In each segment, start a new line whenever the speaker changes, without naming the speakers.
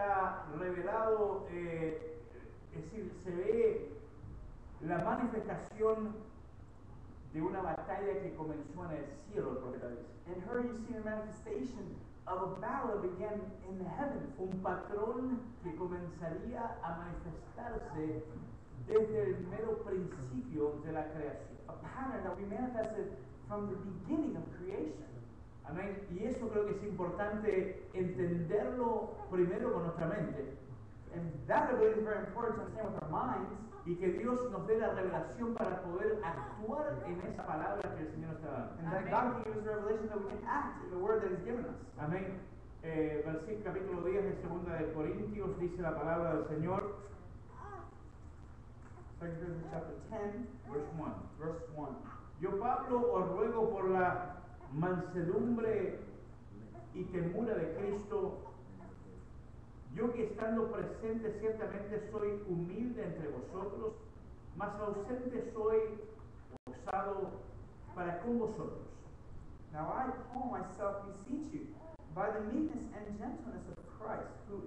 está revelado, es decir, se ve la manifestación de una batalla que comenzó en el cielo, el profeta dice.
In her you see the manifestation of a battle that began in the heavens.
Un patrón que comenzaría a manifestarse desde el mero principio de la creación.
A pattern that we manifested from the beginning of creation.
Amén. Y eso creo que es importante entenderlo primero con nuestra mente.
And that I believe is very important to understand with our minds.
Y que Dios nos dé la revelación para poder actuar en esa palabra que el Señor está dando.
And that God can give us revelation that we can act in the word that He's given us.
Amén. Versículo capítulo 10 de 2 de Corintios dice la palabra del Señor.
2 Corinthians chapter 10, verse 1.
Yo, Pablo, os ruego por la mansedumbre y temura de Cristo, yo que estando presente ciertamente soy humilde entre vosotros, mas ausente soy osado para con vosotros.
Now I, Paul, myself beseech you, by the meekness and gentleness of Christ, who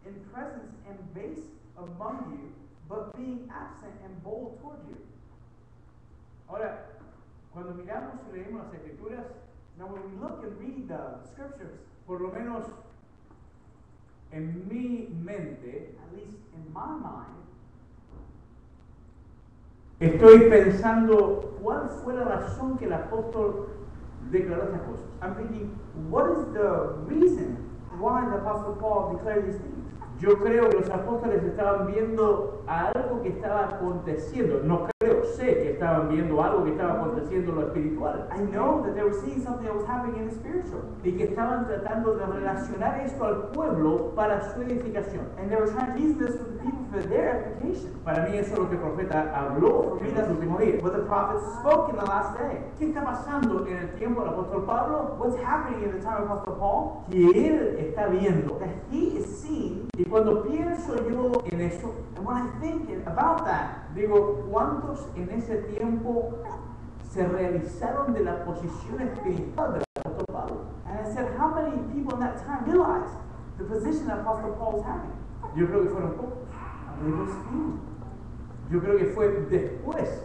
in presence am base among you, but being absent am bold toward you.
Ahora, cuando miramos y leemos las Escrituras,
now when we look and read the scriptures,
por lo menos en mi mente,
at least in my mind,
estoy pensando cuál fue la razón que el apóstol declaró estas cosas.
I'm thinking, what is the reason why the Apostle Paul declared these things?
Yo creo que los apóstoles estaban viendo algo que estaba aconteciendo. No creo, sé que estaban viendo algo que estaba aconteciendo en lo espiritual.
I know that they were seeing something that was happening in the spiritual.
Y que estaban tratando de relacionar esto al pueblo para su edificación.
And they were trying to use this with the people for their edification.
Para mí eso es lo que el profeta habló en los últimos días.
What the prophet spoke in the last day.
¿Qué está pasando en el tiempo del apóstol Pablo?
What's happening in the time of Apostle Paul?
Que él está viendo.
That he is seeing.
Y cuando pienso yo en eso,
and when I think about that,
digo, ¿cuántos en ese tiempo se realizaron de la posición espiritual del apóstol Pablo?
And I said, how many people in that time realized the position that Apostle Paul was having?
Yo creo que fueron pocos.
I believe it was few.
Yo creo que fue después.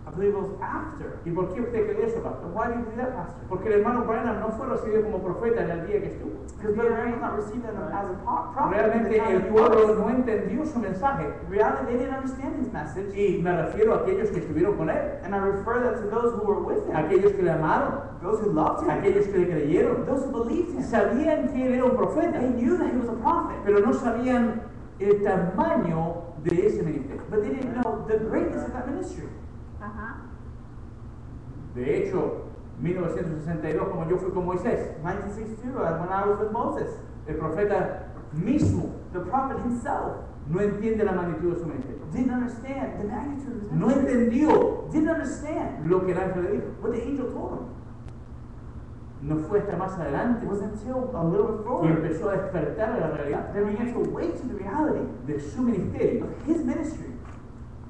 I believe it was after.
¿Y por qué usted cree eso, pastor?
Why do you believe that, pastor?
Porque el hermano Branham no fue recibido como profeta en el día que estuvo.
Because Brother Branham was not received as a prophet.
Realmente el pueblo no entendió su mensaje.
In reality, they didn't understand his message.
Y me refiero a aquellos que estuvieron con él.
And I refer that to those who were with him.
Aquellos que le amaron.
Those who loved him.
Aquellos que le creyeron.
Those who believed him.
Sabían que él era un profeta.
They knew that he was a prophet.
Pero no sabían el tamaño de ese ministerio.
But they didn't know the greatness of that ministry.
De hecho, 1962, como yo fui con Moisés,
1962, when I was with Moses,
el profeta mismo,
the prophet himself,
no entiende la magnitud de su ministerio.
Didn't understand the magnitude of his
No
ministry.
entendió
Didn't understand
lo que el ángel le dijo.
what the angel told him.
No fue hasta más adelante
It was until a little bit
que
forward
empezó a despertar a la realidad
they began to awake to the reality
de su ministerio,
of his ministry,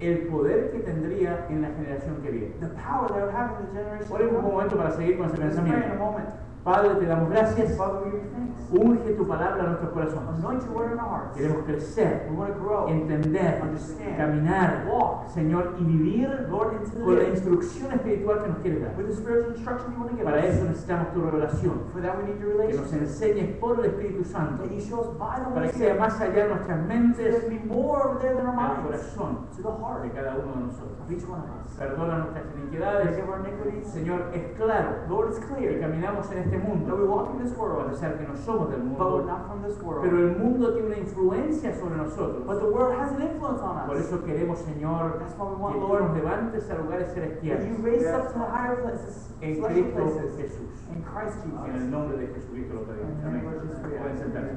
el poder que tendría en la generación que viene.
the power that would have in the generation.
Oremos un momento para seguir con ese
Let's pray in a
pensamiento.
moment.
Padre, te damos gracias.
Father, we give you thanks.
Unge tu palabra a nuestros corazones.
Anoint your word in our hearts.
Queremos crecer,
We want to grow,
entender,
understand,
caminar,
walk,
Señor, y vivir
Lord, into
con la
the
instrucción espiritual que nos quieres dar.
with the spiritual instruction you want to give
Para
us.
eso necesitamos tu revelación,
For that we need your
que nos
relationship.
enseñes por el Espíritu Santo,
That you show us by the
para
Holy
que sea
Spirit.
más allá de nuestras
There
mentes,
to be more over there than our
al
minds.
corazón
To the heart
de cada uno de nosotros.
of each one of us.
Perdona nuestras iniquidades.
Forgive our iniquities.
Señor, es claro
Lord, it's
que
clear
caminamos en este
that we
mundo,
walk in this
a
world,
pesar que no somos del
but we're
mundo,
not from this world.
pero el mundo tiene una influencia sobre nosotros.
But the world has an influence on
Por
us.
eso queremos, Señor,
That's why we
que
want,
tú
Lord,
nos levantes a lugares
that
celestiales
you raise up to the higher places,
en
celestial
Cristo
places,
Jesús.
in Christ
En el
Jesus.
nombre de Jesucristo lo pedimos. Amén. Pueden sentarse.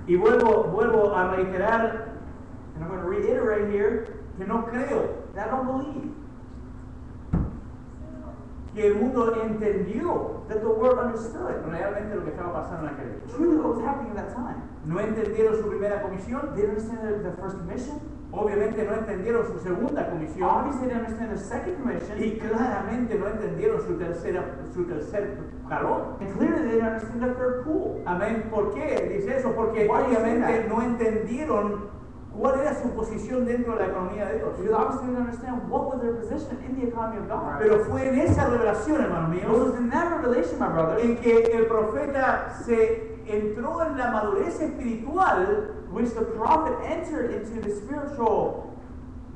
Y vuelvo a reiterar
And I'm going to reiterate here
que no creo
that I don't believe
que el mundo entendió
that the world understood
realmente lo que estaba pasando en aquel día.
truly what was happening at that time.
No entendieron su primera comisión,
They didn't understand the first commission.
obviamente no entendieron su segunda comisión
Obviously, they didn't understand the second commission.
y claramente no entendieron su tercer jalón.
And clearly, they didn't understand the third pool.
Amén. ¿Por qué dice eso? Porque
Why do you say
obviamente
that?
no entendieron cuál era su posición dentro de la economía de Dios.
Because obviously they didn't understand what was their position in the economy of God.
Pero fue en esa revelación, hermanos
It
míos,
was in that revelation, my brother,
en que el profeta se entró en la madurez espiritual,
which the prophet entered into the spiritual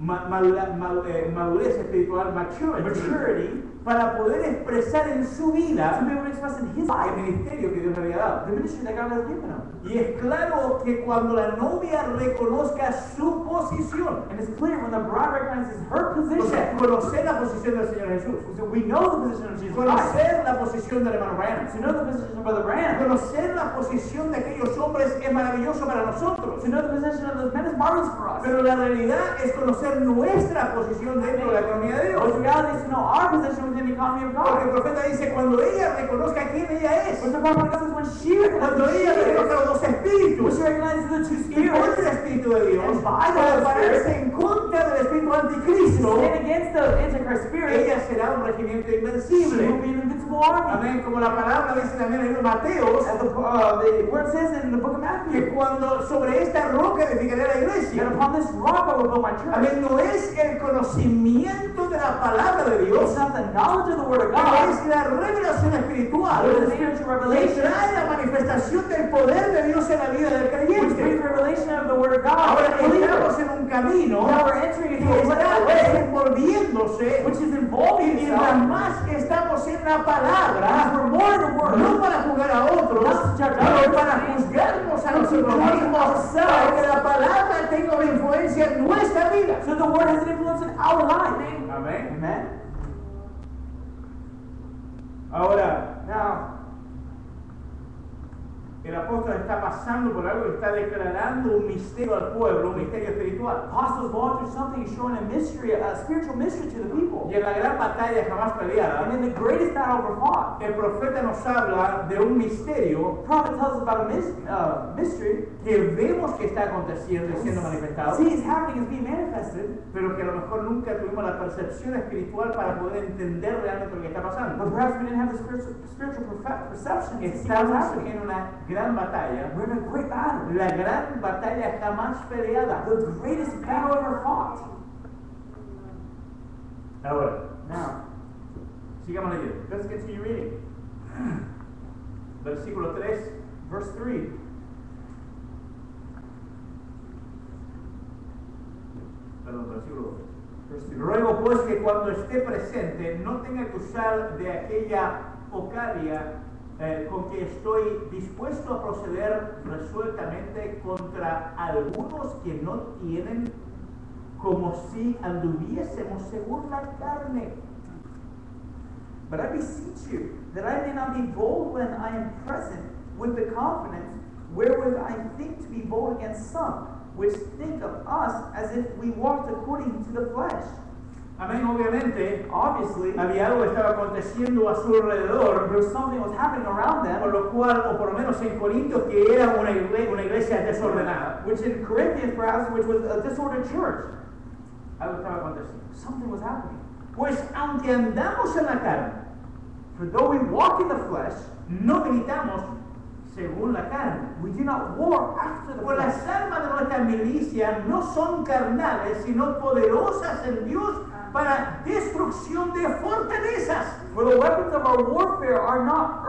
madurez espiritual, maturity, para poder expresar en su
to
vida
be able to express in his
el
life
ministerio que Dios le había dado.
the ministry that God has given him.
Y es claro que cuando la novia reconozca su posición,
And it's clear when the bride recognizes her
o sea,
position,
conocer la posición del Señor Jesús,
so we know the position of Jesus Christ.
conocer la posición del hermano Brian,
To know the position of Brother Brand,
conocer la posición de aquellos hombres es maravilloso para nosotros.
to know the position of those men is marvelous for us.
Pero la realidad es conocer nuestra posición dentro de la economía de
But
Dios.
the reality is to know our position within the economy of
Porque el
God.
profeta dice, cuando ella reconozca quién ella es,
But the prophet says when she
cuando
recognizes
ella reconozca los dos
when
espíritus,
she recognizes the two
y por el
spirits,
Espíritu de Dios,
and by the
para
Holy
pararse
Spirit,
en contra del espíritu anticristo,
stand against the Antichrist spirit,
ella será un regimiento
she will
invencible.
be an invincible army.
Amén, como la palabra dice también en el libro de Mateos,
As the word says in the book of
que
Matthew,
cuando sobre esta roca edificaré la
that
iglesia.
upon this rock I will build my church.
Amén, no es el conocimiento de la palabra de Dios,
It's not the knowledge of the word of
pero
God,
es la revelación espiritual
but the spiritual
que
revelation,
trae la manifestación del poder de Dios en la vida del
which brings
creyente.
revelation of the word of God.
Ahora
to the believer.
estamos en un camino
Now we're entering into
que
a
está
way
desenvolviéndose,
which is
y
involving
mientras
itself.
más estamos en la
As
palabra,
we're more in the word,
no para juzgar a otros, pero para juzgarnos a nosotros mismos, para que la palabra tenga una influencia en nuestra vida.
so the word has an influence in our life.
Amén.
Amen.
Ahora,
Now,
el apóstol está pasando por algo, está declarando un misterio al pueblo, un misterio espiritual.
apostles going through something, he's showing a mystery, a spiritual mystery to the people.
Y en la gran batalla jamás peleada,
And in the greatest battle ever fought,
el profeta nos habla de un misterio
the prophet tells us about a mystery.
que vemos que está aconteciendo y siendo manifestado,
See, it's happening, it's being manifested,
pero que a lo mejor nunca tuvimos la percepción espiritual para poder entender realmente lo que está
but
pasando.
perhaps we didn't have the spiritual perception to see what's
Estamos
happening.
en una gran batalla,
We're in a great battle,
la gran batalla jamás peleada.
the greatest battle ever fought.
Ahora,
Now,
sigamos leyendo.
let's continue reading.
Versículo 3.
Verse 3.
Perdón, versículo 2.
Verse 2.
Ruego pues que cuando esté presente no tenga que usar de aquella ocadia con que estoy dispuesto a proceder resueltamente contra algunos que no tienen, como si anduviésemos según la carne.
But I beseech you, that I may not be bold when I am present with the confidence wherewith I think to be bold against some, which think of us as if we walked according to the flesh.
Amén, obviamente,
Obviously,
había algo que estaba aconteciendo a su alrededor,
there was something that was happening around
por
them,
lo cual, o por lo menos en Corintios, que era una iglesia desordenada.
which in Corinthians perhaps, which was a disordered church.
Algo estaba aconteciendo.
Something was happening.
Pues aunque andamos en la carne,
For though we walk in the flesh,
no militamos según la carne.
we do not war after the
Pues
flesh.
las armas de nuestra milicia no son carnales, sino poderosas en Dios para destrucción de fortalezas.
For the weapons of our warfare are not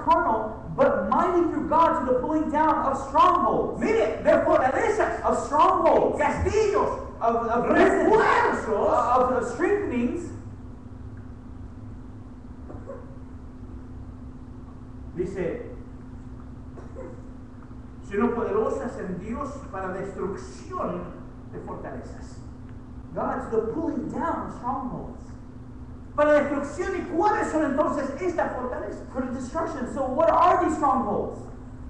carnal, but mighty through God to the pulling down of strongholds.
Mire, de fortalezas,
Of strongholds,
castillos,
of prisons,
refuerzos.
of strengthenings.
Dice, sino poderosas en Dios para destrucción de fortalezas.
God to the pulling down of strongholds.
Para destrucción, ¿y cuáles son entonces estas fortalezas?
For the destruction. So what are these strongholds?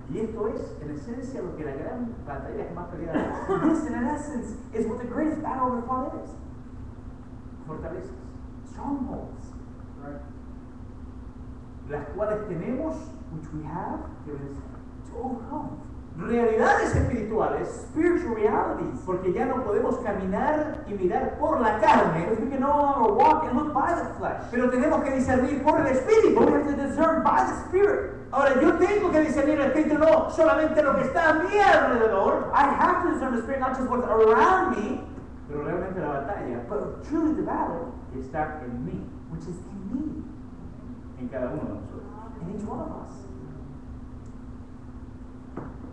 Y esto es, en esencia, lo que la gran batalla jamás peleada es.
This, in essence, is what the greatest battle ever fought is.
Fortalezas,
Strongholds.
las cuales tenemos
Which we have
que vencer.
to overcome.
realidades espirituales,
spiritual realities.
porque ya no podemos caminar y mirar por la carne,
Because we can no longer walk and look by the flesh.
pero tenemos que discernir por el
But we
Espíritu.
have to discern by the Spirit.
Ahora, yo tengo que discernir el Espíritu, no solamente lo que está a mi alrededor,
I have to discern the Spirit, not just what's around me,
pero realmente la batalla
but truly the battle,
está en mí,
which is in me,
en cada uno de nosotros.
in each one of us.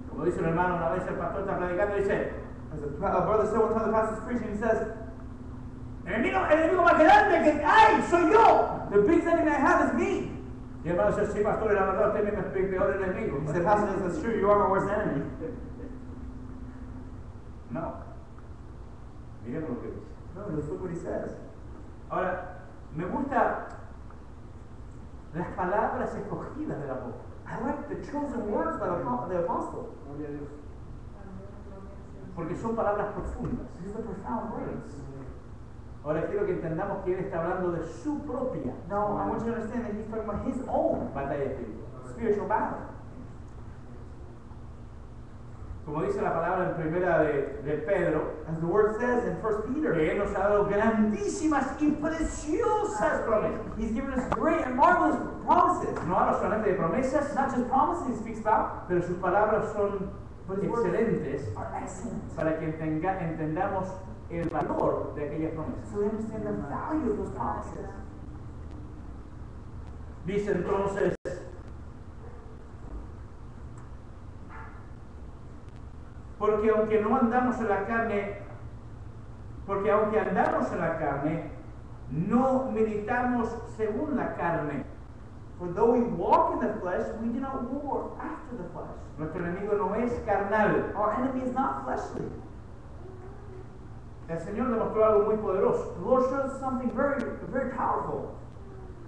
Como dice un hermano, una vez el pastor está predicando y dice,
As a brother said one time, the pastor's preaching, he says,
el enemigo más grande que hay soy yo.
the biggest enemy I have is me.
Y el hermano dice, sí, pastor, la verdad, usted es mi peor enemigo.
He said, Pastor, that's true, you are my worst enemy.
No. Miremos lo que dice.
No, just look what he says.
Ahora, me gusta las palabras escogidas del apóstol.
I like the chosen words by the apostle.
Porque son palabras profundas.
These are profound words.
Ahora quiero que entendamos que él está hablando de su propia
Now, I want you to understand that he's talking about his own
batalla espiritual.
spiritual battle.
Como dice la palabra en primera de Pedro,
As the word says in 1 Peter,
que él nos ha dado grandísimas y preciosas promesas.
he's given us great and marvelous promises.
No habla solamente de promesas,
Not just promises he speaks about,
pero sus palabras son
but his words
excelentes
are excellent.
para que entendamos el valor de aquellas promesas.
So we understand the value of those promises.
Dice entonces, porque aunque andamos en la carne, no militamos según la carne.
For though we walk in the flesh, we do not war after the flesh.
Nuestro enemigo no es carnal.
Our enemy is not fleshly.
El Señor demostró algo muy poderoso.
The Lord shows us something very, very powerful.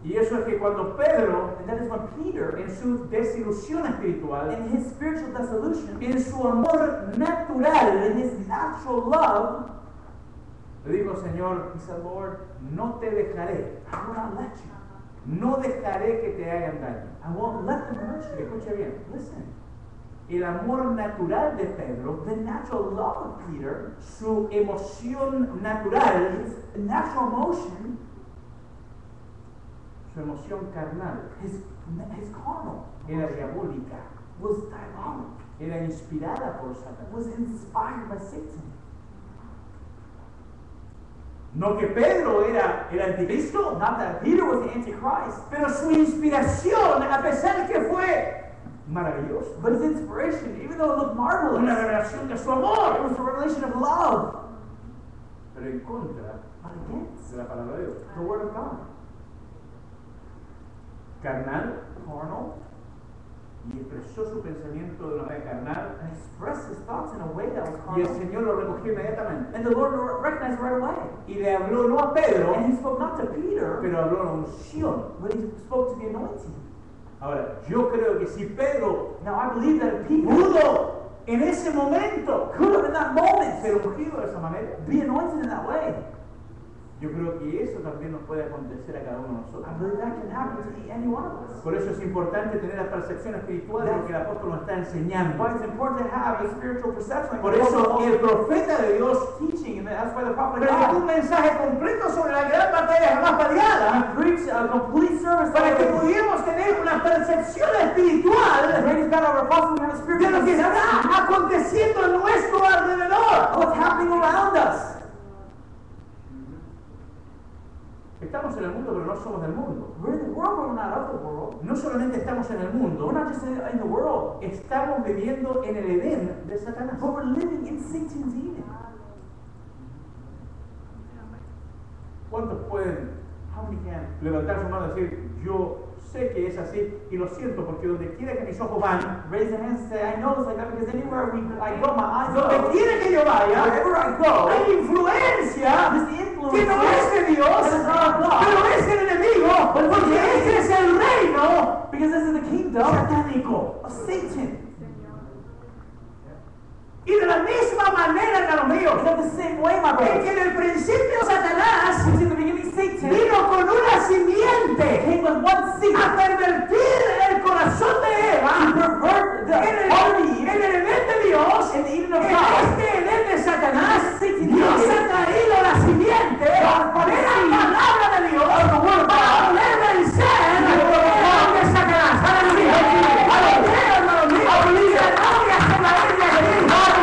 Y eso es que cuando Pedro,
And that is when Peter,
en su desilusión espiritual,
in his spiritual dissolution,
en su amor natural,
in his natural love,
le dijo, Señor,
he said, Lord,
no te dejaré,
I will not let you.
no dejaré que te hagan daño.
I won't let them hurt you.
Escuche bien,
Listen,
el amor natural de Pedro,
the natural love of Peter,
su emoción natural,
his natural emotion,
su emoción carnal,
his carnal,
era diabólica,
was diabolic,
era inspirada por Satanás.
was inspired by Satan.
No que Pedro era el anticristo,
Not that Peter was the Antichrist,
pero su inspiración, a pesar que fue maravillosa,
but his inspiration, even though it looked marvelous,
una revelación de su
it
amor,
was a revelation of love,
pero en contra
but against
de la palabra de Dios.
the Word of God.
Carnal,
Carnal,
y expresó su pensamiento de una manera carnal,
and expressed his thoughts in a way that was
y el
carnal.
Señor lo recogió inmediatamente.
And the Lord recognized right away.
Y le habló no a Pedro,
And he spoke not to Peter,
pero habló a la unción.
but he spoke to the anointing.
Ahora, yo creo que si Pedro
Now I believe that if Peter
pudo en ese momento
could have in that moment
ser ungido de esa manera,
be anointed in that way,
yo creo que eso también nos puede acontecer a cada uno de
I
nosotros.
believe that can happen to any one of us.
Por eso es importante tener la percepción espiritual de lo que el apóstol nos está enseñando.
But it's important to have a spiritual perception.
Por eso el profeta de Dios
teaching, and that's why the prophet of
predicó un
God
mensaje completo sobre la gran batalla jamás peleada,
preached a complete service
para que
on the
pudiéramos tener una percepción espiritual
greatest battle of our apostle. We have a
de
spiritual
lo que
perception
está aconteciendo a nuestro
of
alrededor.
what's happening around us.
Estamos en el mundo, pero no somos del mundo.
We're in the world, but we're not of the world.
No solamente estamos en el
We're
mundo,
not just in the world,
estamos viviendo en el Edén de Satanás.
but we're living in Satan's Eden.
¿Cuántos pueden
How many can?
levantar su mano y decir, yo sé que es así y lo siento porque donde quiera que mis ojos van,
Raise their hands and say, I know it's like that because anywhere I go, my eyes
donde
go.
quiera que yo vaya,
Wherever I go,
hay influencia
there's the influence
que no es de Dios, pero es el enemigo, porque este es el reino
because this is the kingdom
satánico.
of Satan.
Y de la misma manera, hermanos míos,
And in the same way, my
en
brothers,
que en el principio Satanás
which in the beginning Satan
vino con una simiente
came with one seed
a pervertir el corazón de
to
Eva
pervert the
en
heart of Eve
el Edén
of
En
God.
este Edén de Satanás,
Satan
Dios
is-
ha traído la simiente de la palabra de Dios para poder vencer el Edén de Satanás. Aleluya. Aleluya, hermano mío. La novia se va a ir de aquí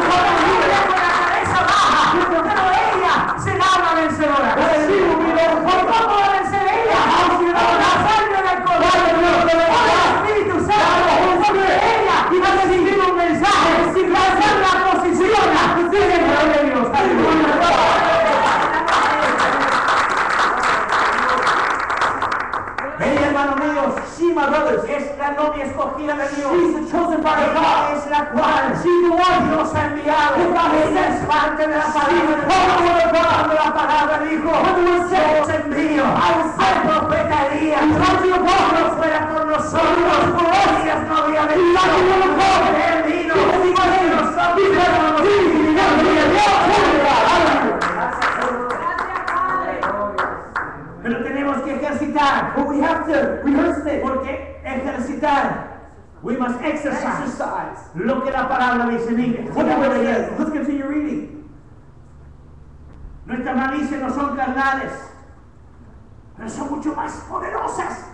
con la cabeza baja, pero ella será una vencedora. ¿Por cómo va a vencer ella? Por la sangre del Cordero, por el Espíritu Santo, porque ella ha recibido un mensaje para hacer la posición dentro de Dios. Ella, hermano mío,
She, my brothers,
es la novia escogida de Dios.
she's the chosen by
Ella
God.
es la cual Dios ha enviado. Ella es parte de la palabra. Cuando la palabra dijo, yo os envío al profeta Elías. No fuera por nosotros, por ellas no había venido. Él vino por nosotros. Pero tenemos que ejercitar.
But we have to rehearse it.
Porque ejercitar, we must exercise
Exercise.
lo que la palabra dice. Mire,
What the word says. Let's continue reading.
nuestras malicias no son carnales, pero son mucho más poderosas.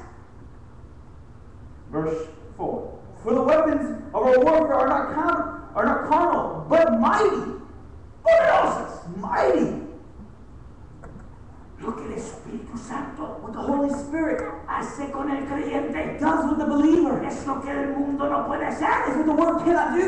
Verse 4.
For the weapons of our warfare are not carnal, but mighty.
Poderosas.
Mighty.
Lo que el Espíritu Santo
What the Holy Spirit
hace con el creyente
does with the believer
es lo que el mundo no puede
is
hacer.
what the world cannot do.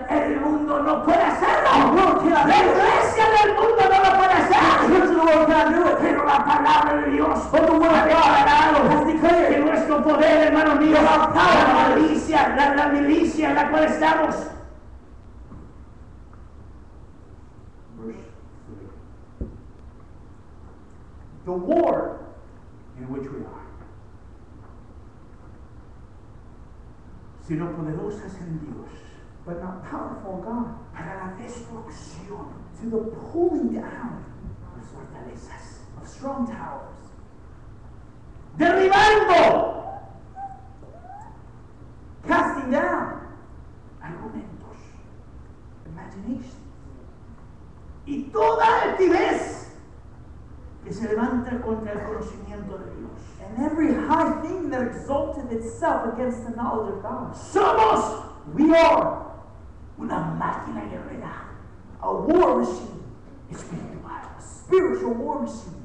El mundo no puede
The
hacerlo.
world cannot
La
do it.
iglesia del mundo no lo puede
The
hacer.
church of the world cannot do it.
Pero la palabra de Dios
But the word
ha
of God
declarado
has
que
declared
nuestro poder, hermano mío, la milicia en la cual estamos. The war in which we are, sino poderosas en Dios
but not powerful in God.
para la destrucción
To the pulling down
de fortalezas,
of strong towers.
derribando
Casting down
argumentos
imagination.
y toda altivez que se levanta contra el conocimiento de Dios.
And every high thing that exalted itself against the knowledge of God.
Somos,
We are
una máquina guerrera
a war machine,
espiritual.
a spiritual war machine.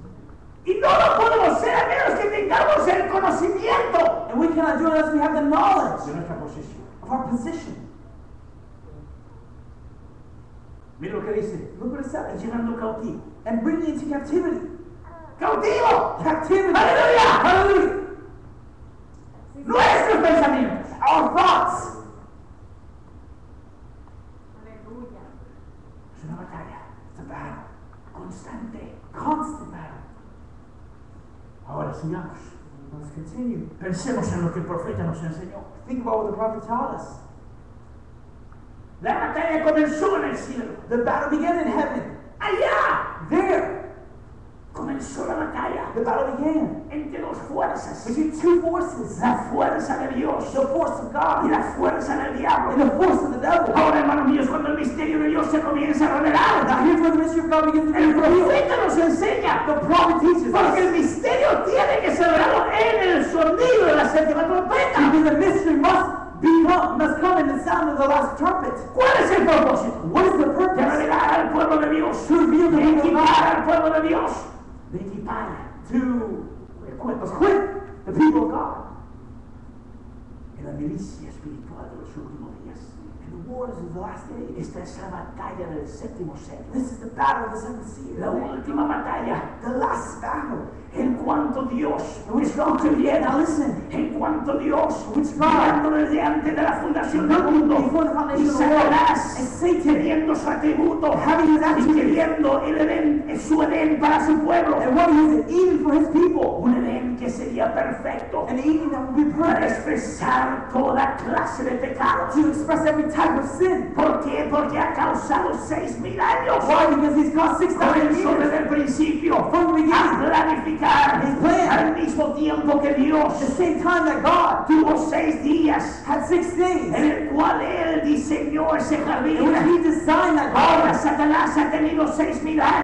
Y no lo podemos ser a menos que tengamos el conocimiento
And we cannot do it unless we have the knowledge
de nuestra posición.
of our position.
Mira lo que dice,
Look what it says.
llevando cautivo.
And bringing into captivity.
¡Cautivo!
Captivity.
¡Aleluya!
Hallelujah.
Nuestros pensamientos.
Our thoughts.
Es una batalla
It's a battle.
constante.
Constant battle.
Ahora sigamos.
Let's continue.
Pensemos en lo que el profeta nos enseñó.
Think about what the prophet taught us.
La batalla comenzó en el cielo.
The battle began in heaven.
Allá
There,
comenzó la batalla
the battle began.
entre dos fuerzas.
Between two forces.
La fuerza de Dios
The force of
y
God
la fuerza del diablo.
and the force of the devil.
Ahora, hermanos míos, cuando el misterio de Dios se comienza a revelar,
Now here's where the mystery of God begins to be
el
revealed.
profeta nos enseña,
The prophet teaches
porque el
us.
misterio tiene que ser revelado en el sonido de la séptima trompeta.
Because the mystery must come in the sound of the last trumpet.
¿Cuál es el propósito?
What is the
De
purpose?
revelar al pueblo de Dios,
To reveal the
de
people of
equipar
God.
al pueblo de Dios, de equipar,
To
equip
equip the people of God.
en la milicia espiritual de los últimos días.
In the wars of the last days.
Esta es la batalla del séptimo sello,
This is the battle of the seventh seal.
la última batalla.
The last battle.
En cuanto Dios, escuche bien,
Now listen.
en cuanto Dios,
Which
mirando desde antes de la fundación del mundo,
Before the
y
foundation of the world.
Satanás,
And Satan
queriendo su atributo,
having his
y
attributes.
queriendo el Edén, su Edén para su pueblo,
And what is it? Even for his people.
un Edén que sería perfecto
An Eden that will be
para
perfect.
expresar toda clase de pecados.
To express every type of sin.
¿Por qué? Porque ha causado 6,000 años.
Why? Because he's caused 6,000
Comenzó
years.
desde el principio
From the
a
beginning.
planificar
His plan.
al mismo mismo tiempo que Dios
the same time that God
tuvo 6 días
had 6 days,
en el cual Él diseñó ese
in
jardín,
which He designed that
ahora
garden,
Satanás ha tenido 6,000 años